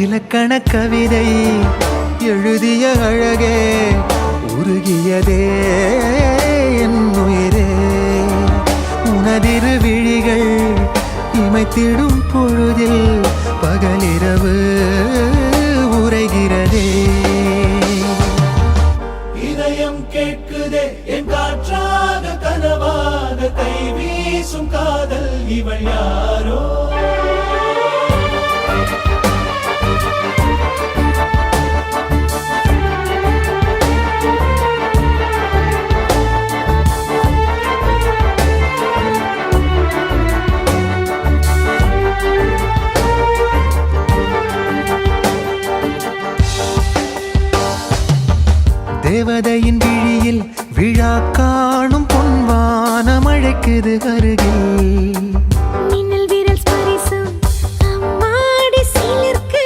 இலக்கண கவிதை எழுதிய அழகே உருகியதே என் உயிரே. உனதிரு விழிகள் இமைத்திடும் பொழுதில் பகலிரவு உரைகிறதே. இதயம் கேட்குதே என் காற்றாக கனவாக கை வீசும் காதல் இவள் யாரோ. தேவதையின் விழியில் விழா காணும் பொன்வானம் அழைக்குது அருகில்.